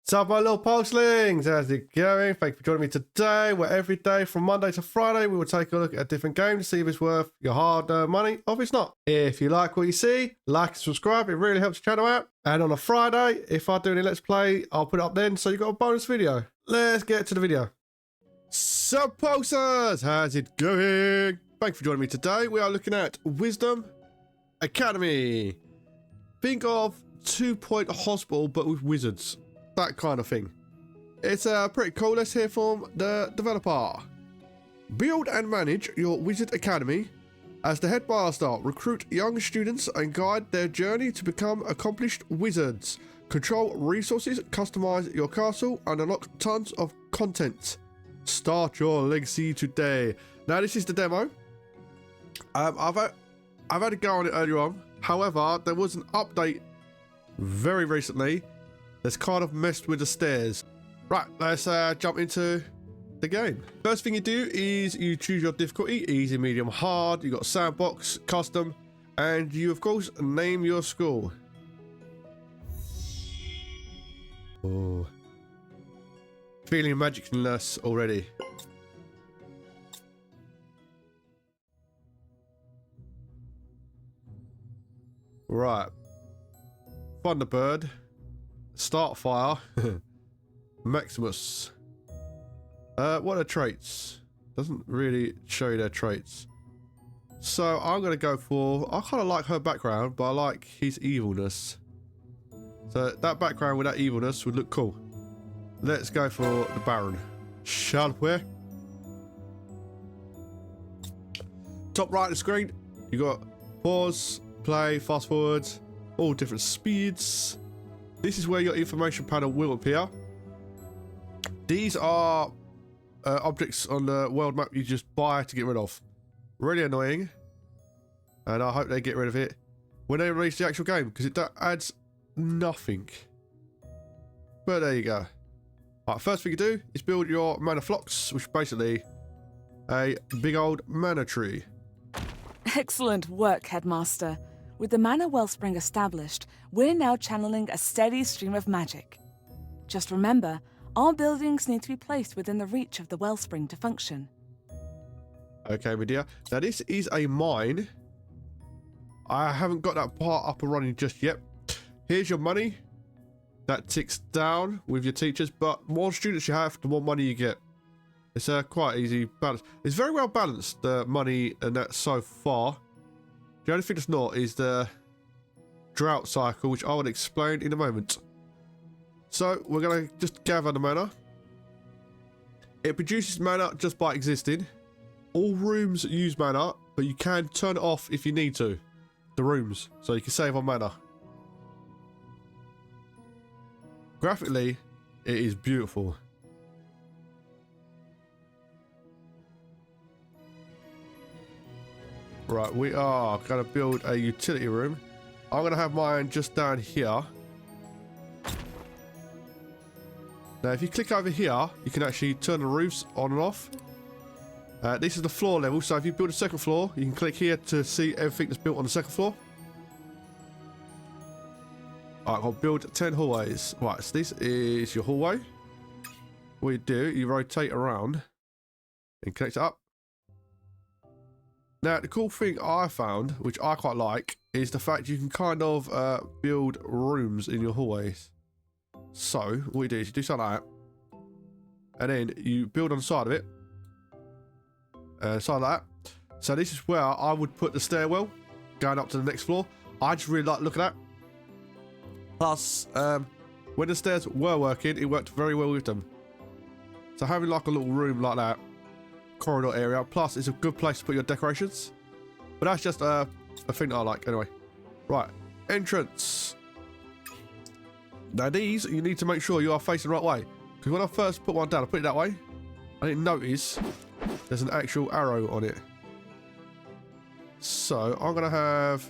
What's up, my little pulselings? How's it going? Thanks for joining me today, where every day from Monday to Friday we will take a look at a different game to see if it's worth your hard-earned money or if it's not. If you like what you see, like and subscribe. It really helps the channel out. And on a Friday, if I do any Let's Play, I'll put it up then, so you got a bonus video. Let's get to the video. So, pulsers, how's it going? Thanks for joining me today. We are looking at Wizdom Academy. Think of 2 Point Hospital, but with wizards. That kind of thing. It's pretty cool. Let's hear from the developer. Build and manage your Wizard Academy. As the headmaster, recruit young students and guide their journey to become accomplished wizards. Control resources, customize your castle, and unlock tons of content. Start your legacy today. Now, this is the demo. I've had a go on it earlier on. However, there was an update very recently that's kind of messed with the stairs. Right, let's jump into the game. First thing you do is you choose your difficulty: easy, medium, hard. You got sandbox, custom, and you of course name your school. Oh, feeling magicness already. Right, Thunderbird, Startfire, Maximus. What are traits? Doesn't really show you their traits. So I'm going to go for, I kind of like her background, but I like his evilness. So that background with that evilness would look cool. Let's go for the Baron. Shall we? Top right of the screen, you got pause, play, fast forwards, all different speeds. This is where your information panel will appear. These are objects on the world map you just buy to get rid of. Really annoying. And I hope they get rid of it when they release the actual game, because it adds nothing. But there you go. Alright, first thing you do is build your mana flocks, which is basically a big old mana tree. Excellent work, Headmaster. With the mana wellspring established, we're now channeling a steady stream of magic. Just remember, all buildings need to be placed within the reach of the wellspring to function. Okay, my dear. Now, this is a mine. I haven't got that part up and running just yet. Here's your money. That ticks down with your teachers, but the more students you have, the more money you get. It's a quite easy balance. It's very well balanced, the money and that so far. The only thing that's not is the drought cycle, which I will explain in a moment. So we're going to just gather the mana. It produces mana just by existing. All rooms use mana, but you can turn it off if you need to. The rooms, so you can save on mana. Graphically, it is beautiful. Right, we are going to build a utility room. I'm going to have mine just down here. Now, if you click over here, you can actually turn the roofs on and off. This is the floor level, so if you build a second floor, you can click here to see everything that's built on the second floor. Alright, I'll build 10 hallways. Right, so this is your hallway. What you do, you rotate around and connect it up. Now, the cool thing I found, which I quite like, is the fact you can kind of build rooms in your hallways. So, what you do is you do something like that, and then you build on the side of it, side like that. So this is where I would put the stairwell, going up to the next floor. I just really like looking at. Plus, when the stairs were working, it worked very well with them. So having like a little room like that, corridor area, plus it's a good place to put your decorations. But that's just a thing that I like anyway. Right, entrance. Now these, you need to make sure you are facing the right way, because when I first put one down, I put it that way, I didn't notice there's an actual arrow on it. So I'm gonna have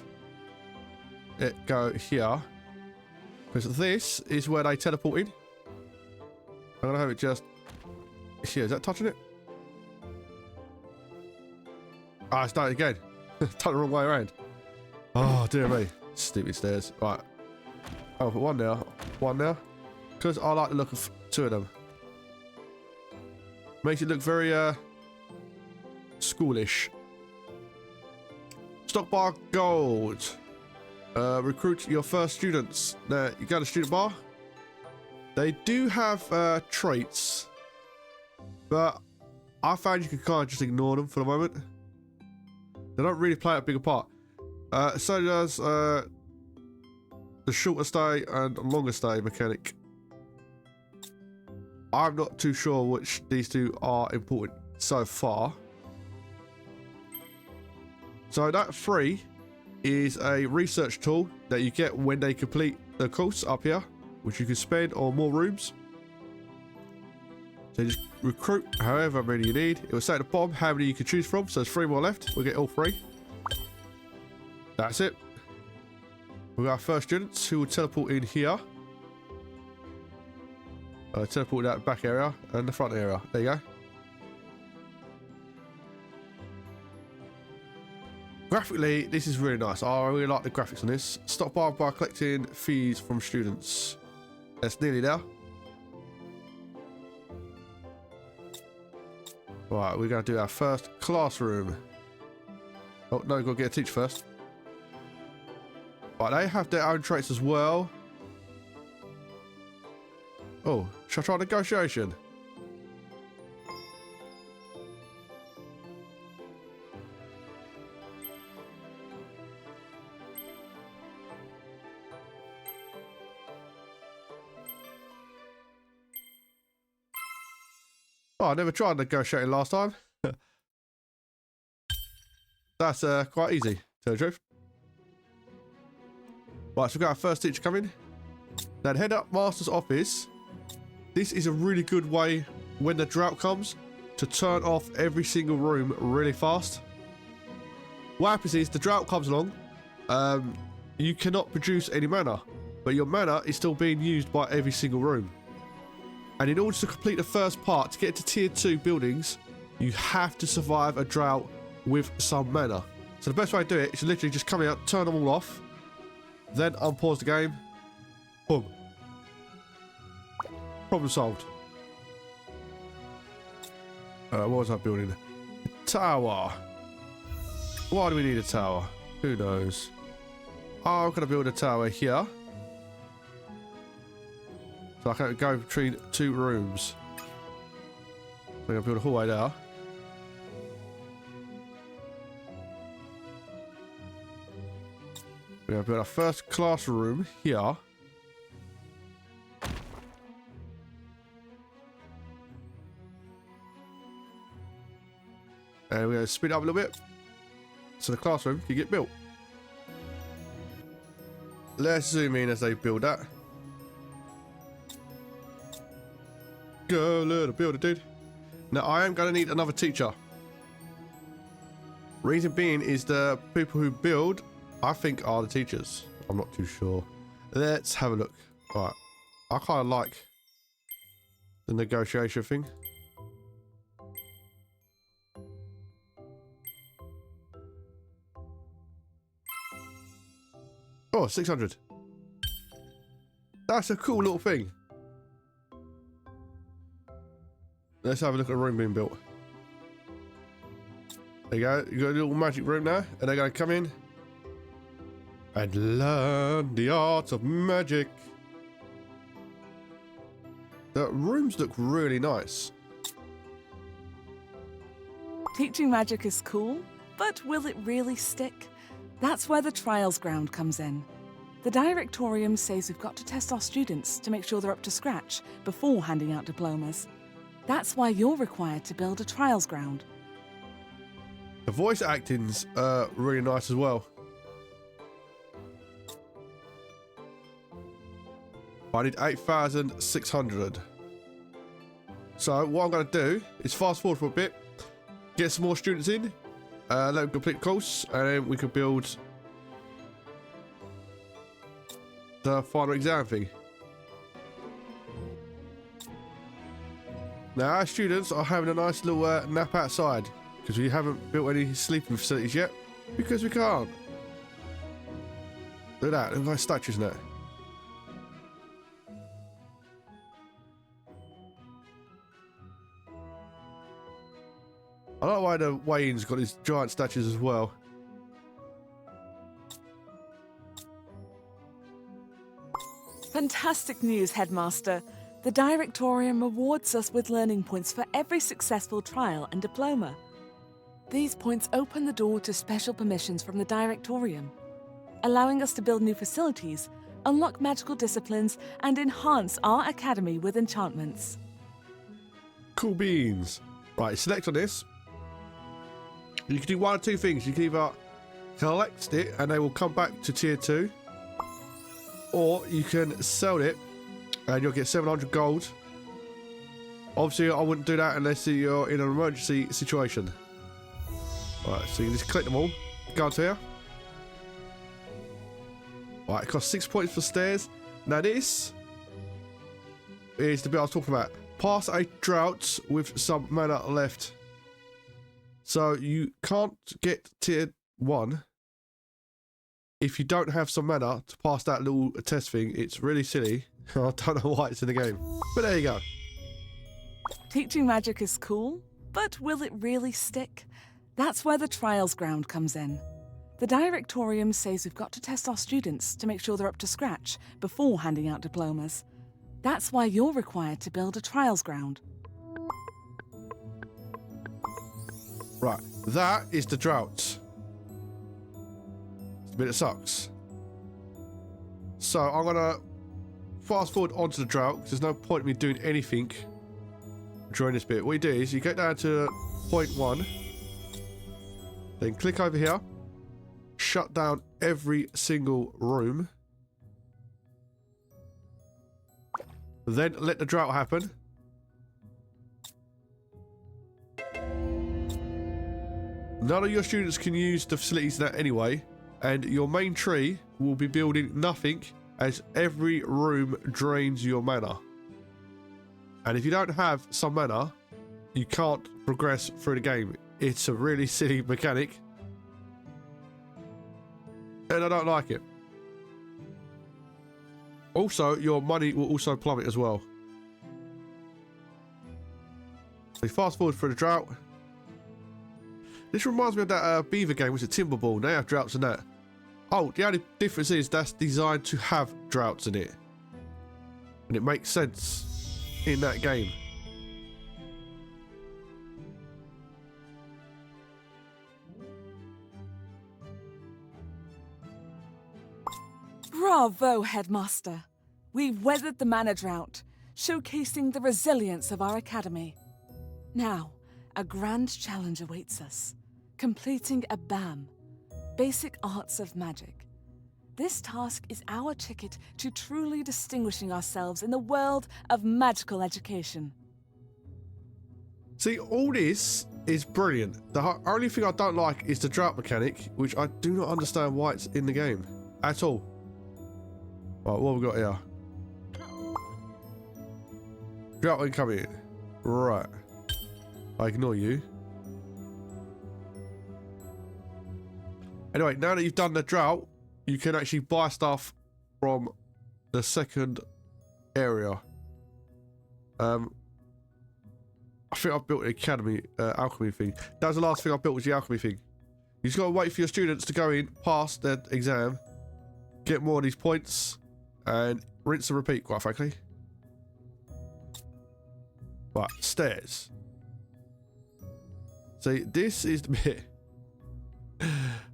it go here, because this is where they teleport in. I'm gonna have it just here. Is that touching it? Ah, it's done it again. Done the wrong way around. Oh, dear me. Stupid stairs. Right. I'll put one now. One now. because I like the look of two of them. Makes it look very schoolish. Stock bar gold. Recruit your first students. Now you go to student bar. They do have traits, but I found you can kind of just ignore them for the moment. They don't really play a bigger part. So does the shorter stay and longer stay mechanic. I'm not too sure which these two are important so far. So that 3 is a research tool that you get when they complete the course up here, which you can spend on more rooms. So just recruit however many you need. It will say at the bottom how many you can choose from. So there's 3 more left. We'll get all 3. That's it. We've got our first students who will teleport in here. Teleport that back area and the front area. There you go. Graphically, this is really nice. I really like the graphics on this. Stop by collecting fees from students. That's nearly there. Right, we're going to do our first classroom. Oh, no, we've got to get a teacher first. Right, they have their own traits as well. Oh, should I try negotiation? Oh, I never tried negotiating last time. That's quite easy, to tell the truth. Right, so we've got our first teacher coming. Now, the headmaster's office. This is a really good way when the drought comes to turn off every single room really fast. What happens is the drought comes along. You cannot produce any mana, but your mana is still being used by every single room. And in order to complete the first part, to get to tier 2 buildings, you have to survive a drought with some mana. So the best way to do it is to literally just come out, turn them all off, then unpause the game. Boom. Problem solved. What was I building? A tower. Why do we need a tower? Who knows? Oh, I'm going to build a tower here. So I can go between 2 rooms. So I'm going to build a hallway there. We're going to build our first classroom here. And we're going to speed it up a little bit so the classroom can get built. Let's zoom in as they build that. Go, little builder, dude. Now, I am going to need another teacher. Reason being is the people who build, I think, are the teachers. I'm not too sure. Let's have a look. All right. I kind of like the negotiation thing. Oh, 600. That's a cool little thing. Let's have a look at a room being built. There you go. You got a little magic room now, and they're going to come in and learn the art of magic. The rooms look really nice. Teaching magic is cool, but will it really stick? That's where the trials ground comes in. The Directorium says we've got to test our students to make sure they're up to scratch before handing out diplomas. That's why you're required to build a trials ground. The voice acting's really nice as well. I need 8,600. So what I'm going to do is fast forward for a bit, get some more students in, let them complete the course, and then we can build the final exam thing. Now our students are having a nice little nap outside because we haven't built any sleeping facilities yet because we can't. Look at that, look at my statues and that. I like why the Wayne's got these giant statues as well. Fantastic news, Headmaster. The Directorium rewards us with learning points for every successful trial and diploma. These points open the door to special permissions from the Directorium, allowing us to build new facilities, unlock magical disciplines, and enhance our academy with enchantments. Cool beans. Right, select on this. You can do one of two things. You can either collect it and they will come back to tier 2, or you can sell it and you'll get 700 gold. Obviously, I wouldn't do that unless you're in an emergency situation. Right, so you can just collect them all. Go on to here. Right, it costs 6 points for stairs. Now this is the bit I was talking about. Pass a drought with some mana left. So you can't get tier 1 if you don't have some mana to pass that little test thing. It's really silly. I don't know why it's in the game. But there you go. Teaching magic is cool, but will it really stick? That's where the trials ground comes in. The Directorium says we've got to test our students to make sure they're up to scratch before handing out diplomas. That's why you're required to build a trials ground. Right, that is the drought. It's a bit that sucks. So I'm gonna fast forward onto the drought because there's no point in me doing anything during this bit. What you do is you get down to point 1, then click over here, shut down every single room, then let the drought happen. None of your students can use the facilities in that anyway, and your main tree will be building nothing as every room drains your mana. And if you don't have some mana, you can't progress through the game. It's a really silly mechanic, and I don't like it. Also, your money will also plummet as well. So fast forward through the drought. This reminds me of that beaver game, was it Timber Ball? They have droughts in that. Oh, the only difference is that's designed to have droughts in it. And it makes sense in that game. Bravo, Headmaster! We've weathered the mana drought, showcasing the resilience of our academy. Now, a grand challenge awaits us. Completing a BAM, Basic Arts of Magic. This task is our ticket to truly distinguishing ourselves in the world of magical education. See, all this is brilliant. The only thing I don't like is the drought mechanic, which I do not understand why it's in the game at all. Right, what have we got here? Drought incoming. Right. I ignore you. Anyway, now that you've done the drought, you can actually buy stuff from the second area. I think I've built an academy, alchemy thing. That was the last thing I built, was the alchemy thing. You just got to wait for your students to go in, pass their exam, get more of these points, and rinse and repeat, quite frankly. Right, stairs. See, this is the bit.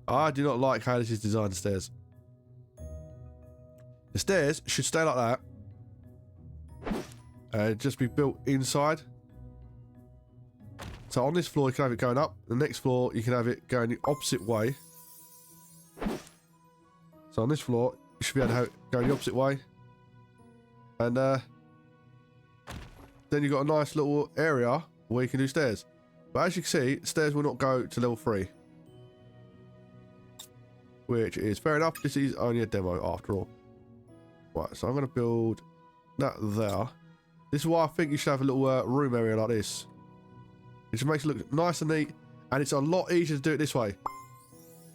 I do not like how this is designed, the stairs. The stairs should stay like that. And just be built inside. So on this floor, you can have it going up. The next floor, you can have it going the opposite way. So on this floor, you should be able to have it going the opposite way. And then you've got a nice little area where you can do stairs. But as you can see, stairs will not go to level 3. Which is fair enough. This is only a demo after all. Right, so I'm going to build that there. This is why I think you should have a little room area like this. It just makes it look nice and neat. And it's a lot easier to do it this way.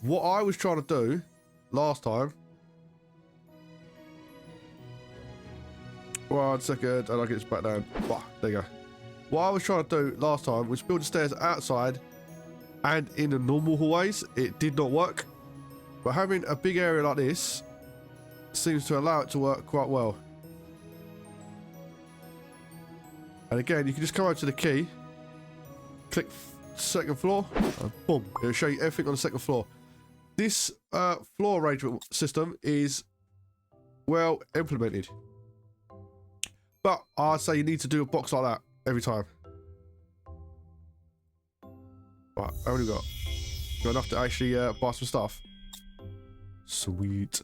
What I was trying to do last time... 1 second, and I'll get this back down. There you go. What I was trying to do last time was build the stairs outside and in the normal hallways, it did not work. But having a big area like this seems to allow it to work quite well. And again, you can just come over to the key, click second floor, and boom, it'll show you everything on the second floor. This floor arrangement system is well implemented. But I'd say you need to do a box like that every time. Right, how many we got? Got enough to actually buy some stuff. Sweet.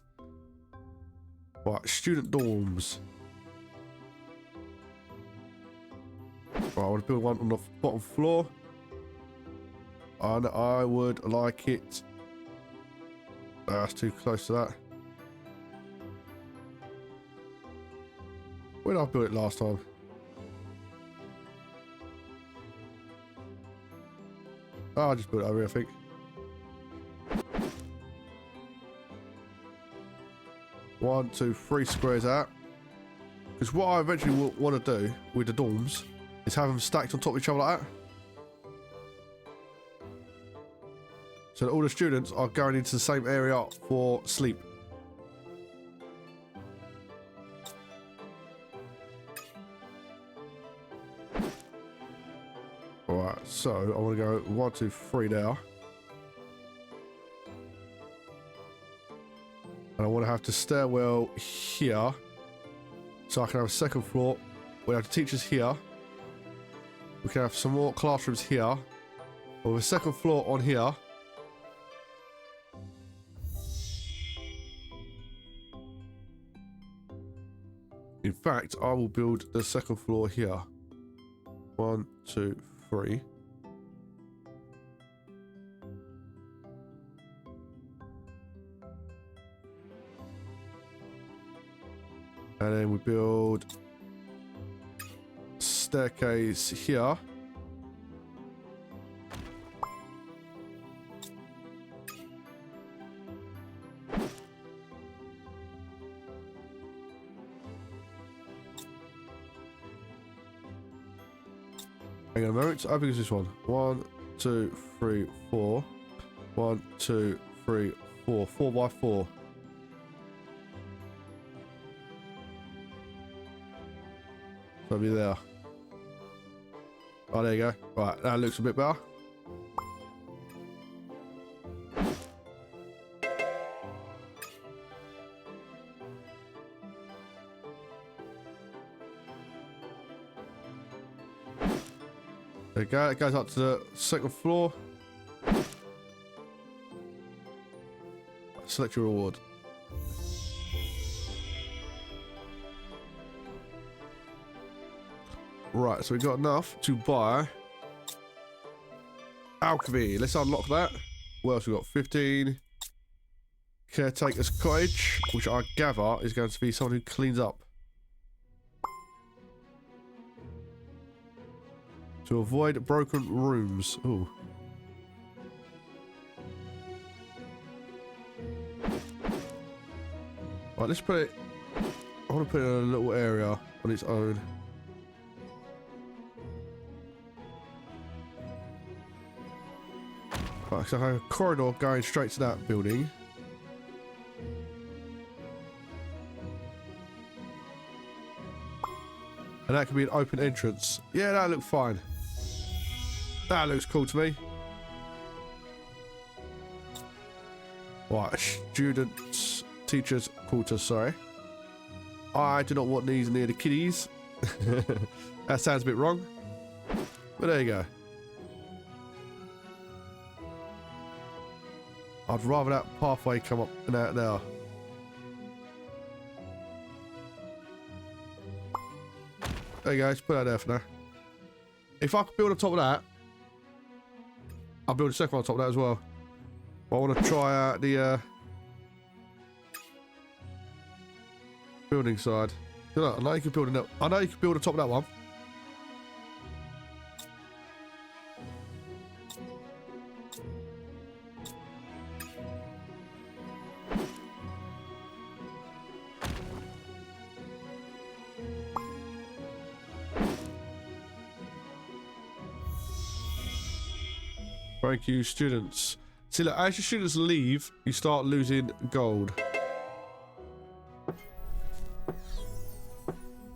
Right, student dorms. Right, I want to build one on the bottom floor. And I would like it... that's too close to that. Where did I build it last time? Oh, I just built it over here, I think. One, two, 3 squares out. Because what I eventually will want to do with the dorms is have them stacked on top of each other like that. So that all the students are going into the same area for sleep. Alright, so I want to go 1, 2, 3 now. And I want to have the stairwell here. So I can have a second floor. We have the teachers here. We can have some more classrooms here. With a second floor on here. In fact, I will build the second floor here. 1, 2, 3. And then we build staircase here. Hang on a moment. How big is this one? 1, 2, 3, 4. 1, 2, 3, 4. 4 by 4. So I'll be there. Oh, there you go. Right, that looks a bit better. There you go. It goes up to the second floor. Select your reward. Right, so we got enough to buy alchemy. Let's unlock that. What else we got? 15 caretaker's cottage, which I gather is going to be someone who cleans up. To avoid broken rooms. Ooh. Right, let's put it... I want to put it in a little area on its own. Right, so I have a corridor going straight to that building. And that could be an open entrance. Yeah, that looks fine. That looks cool to me. Right, students, teachers, quarters, sorry. I do not want these near the kiddies. That sounds a bit wrong. But there you go. I'd rather that pathway come up and out now. There you go, let's put that there for now. If I could build on top of that, I'll build a second one on top of that as well. I want to try out the building side. I know you can build on top of that one. Thank you, students. See, look, as your students leave, you start losing gold.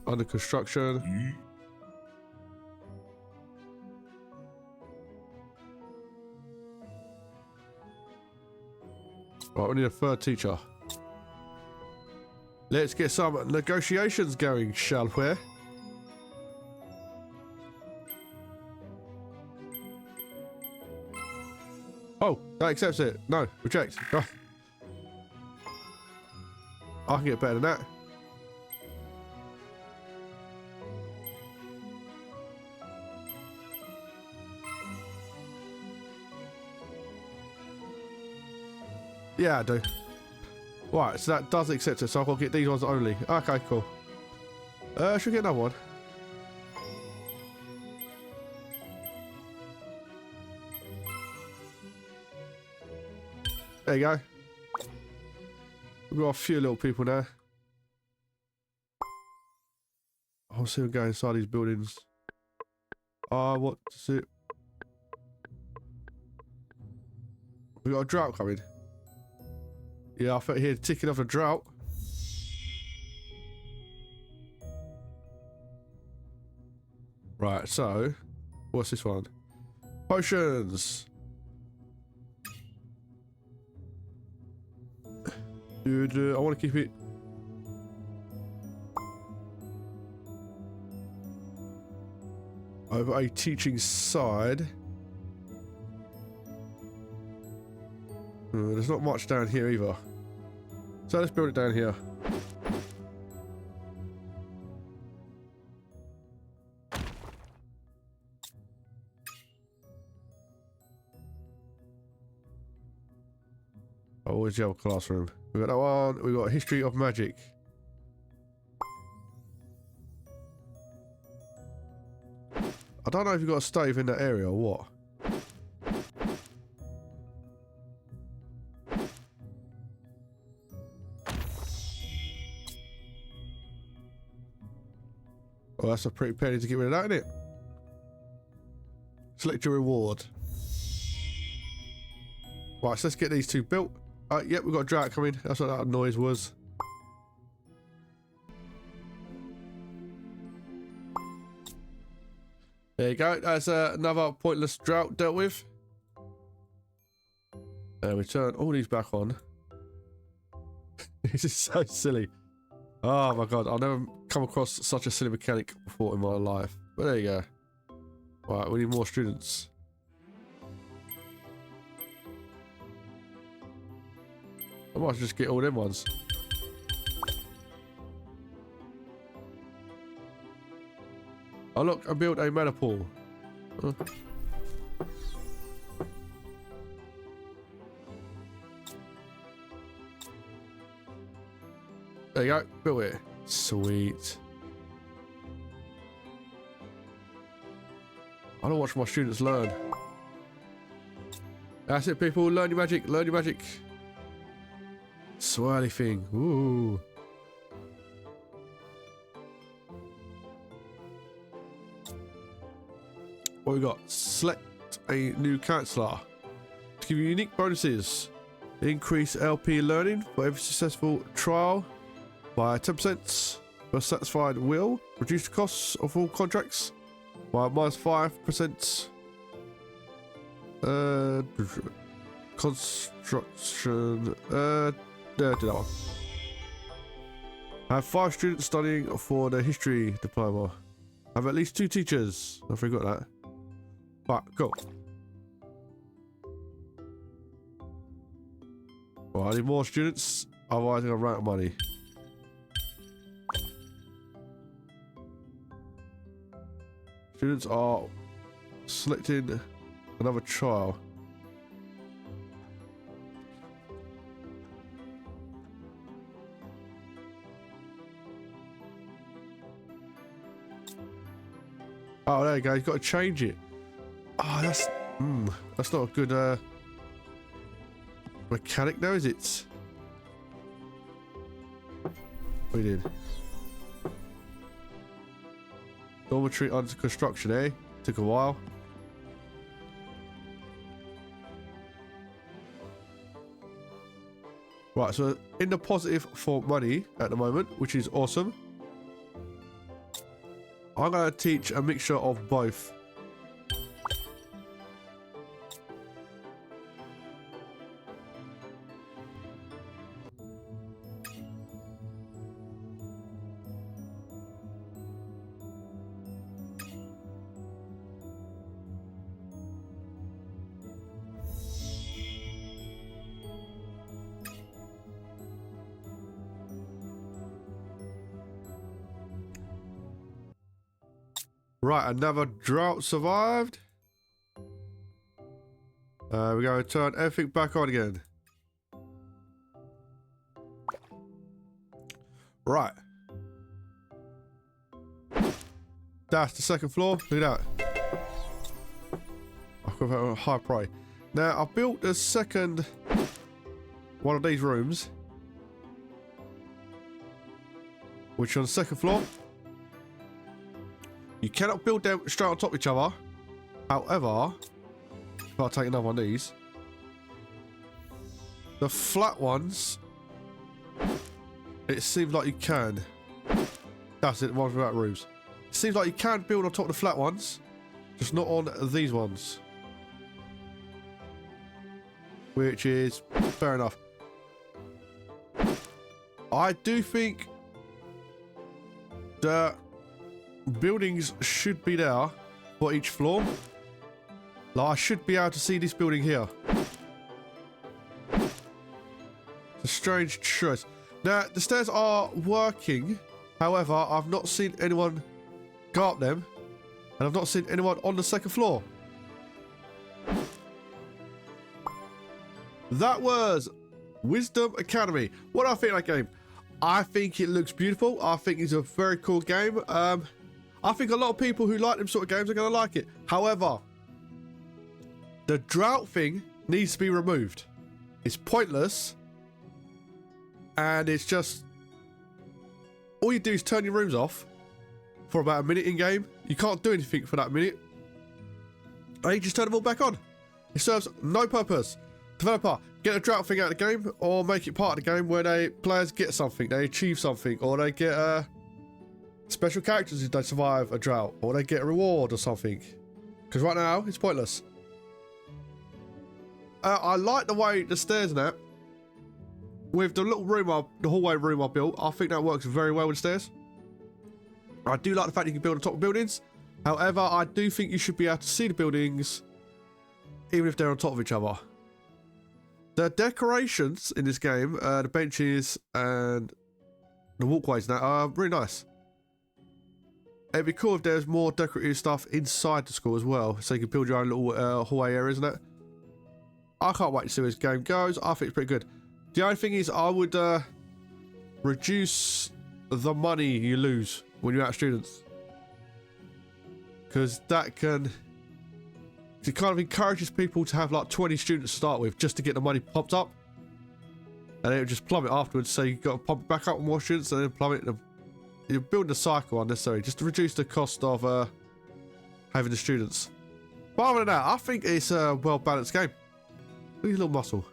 Under construction. Right, we need a third teacher. Let's get some negotiations going, shall we? Oh, that accepts it. No, reject. Oh. I can get better than that. Yeah, I do. Right, so that does accept it, so I'll get these ones only. Okay, cool. Should we get another one? There you go. We've got a few little people now. I'll see them go inside these buildings. What to see? We got a drought coming. Yeah, I thought here ticking off a drought. Right, so what's this one? Potions. Dude, I want to keep it. Over a teaching side. There's not much down here either. So let's build it down here. Oh, where's the other classroom? We got that one. We got history of magic. I don't know if you've got a stave in that area or what. Oh, that's a pretty penny to get rid of that, isn't it? Select your reward. Right, so let's get these two built. Yep, we've got a drought coming. That's what that noise was. There you go. That's another pointless drought dealt with. And we turn all these back on. This is so silly. Oh my god, I've never come across such a silly mechanic before in my life. But there you go. Right, we need more students. I might just get all them ones. Oh look, I built a mana pool. Huh. There you go, built it. Sweet. I don't watch my students learn. That's it, people. Learn your magic. Learn your magic. Swirly thing. Ooh. What we got? Select a new counselor to give you unique bonuses. Increase LP learning for every successful trial by 10% for satisfied will. Reduce the costs of all contracts by -5%. Construction. Do that one. Have 5 students studying for the history diploma. Have at least 2 teachers. I forgot that. Right, go. Well, I need more students, otherwise I'm gonna run out of money. Students are selecting another trial. Oh, there you go. You've got to change it. Oh, that's not a good mechanic now, is it? We did. Dormitory under construction, eh? Took a while. Right, so in the positive for money at the moment, which is awesome. I'm going to teach a mixture of both. Right, another drought survived. We're going to turn everything back on again. Right. That's the second floor. Look at that. I've got a high priority. Now, I've built a second one of these rooms, which is on the second floor. You cannot build them straight on top of each other. However, if I take another one of these, the flat ones, it seems like you can. That's it, the ones without roofs. It seems like you can build on top of the flat ones, just not on these ones. Which is fair enough. I do think that buildings should be there for each floor. Like, I should be able to see this building here. It's a strange choice. Now, the stairs are working. However, I've not seen anyone go up them. And I've not seen anyone on the second floor. That was Wizdom Academy. What do I think of that game? I think it looks beautiful. I think it's a very cool game. I think a lot of people who like them sort of games are going to like it. However, the drought thing needs to be removed. It's pointless. And it's just... all you do is turn your rooms off for about a minute in game. You can't do anything for that minute. And you just turn them all back on. It serves no purpose. Developer, get a drought thing out of the game, or make it part of the game where players get something, they achieve something, or they get special characters if they survive a drought, or they get a reward or something. Because right now, it's pointless. I like the way the stairs and that, with the little room, the hallway room I built, I think that works very well with stairs. I do like the fact you can build on top of buildings. However, I do think you should be able to see the buildings, even if they're on top of each other. The decorations in this game, the benches and the walkways now are really nice. It'd be cool if there's more decorative stuff inside the school as well, so you can build your own little hallway areas and that. I can't wait to see where this game goes. I think it's pretty good. The only thing is I would reduce the money you lose when you're out students. Because that can... it kind of encourages people to have like 20 students to start with just to get the money pumped up. And it would just plummet afterwards, so you've got to pump it back up with more students and then plummet. You're building a cycle unnecessary just to reduce the cost of having the students. But other than that, I think it's a well-balanced game. Look at his little muscle.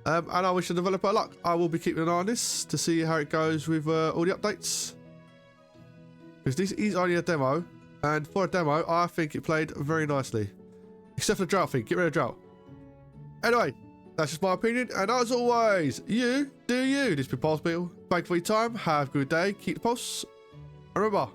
And I wish the developer luck. I will be keeping an eye on this to see how it goes with all the updates. Because this is only a demo. And for a demo, I think it played very nicely. Except for the drought thing. Get rid of the drought. Anyway, that's just my opinion. And as always, you do you. This has been PulseBeetle. Thank you for your time. Have a good day. Keep the pulse. And remember,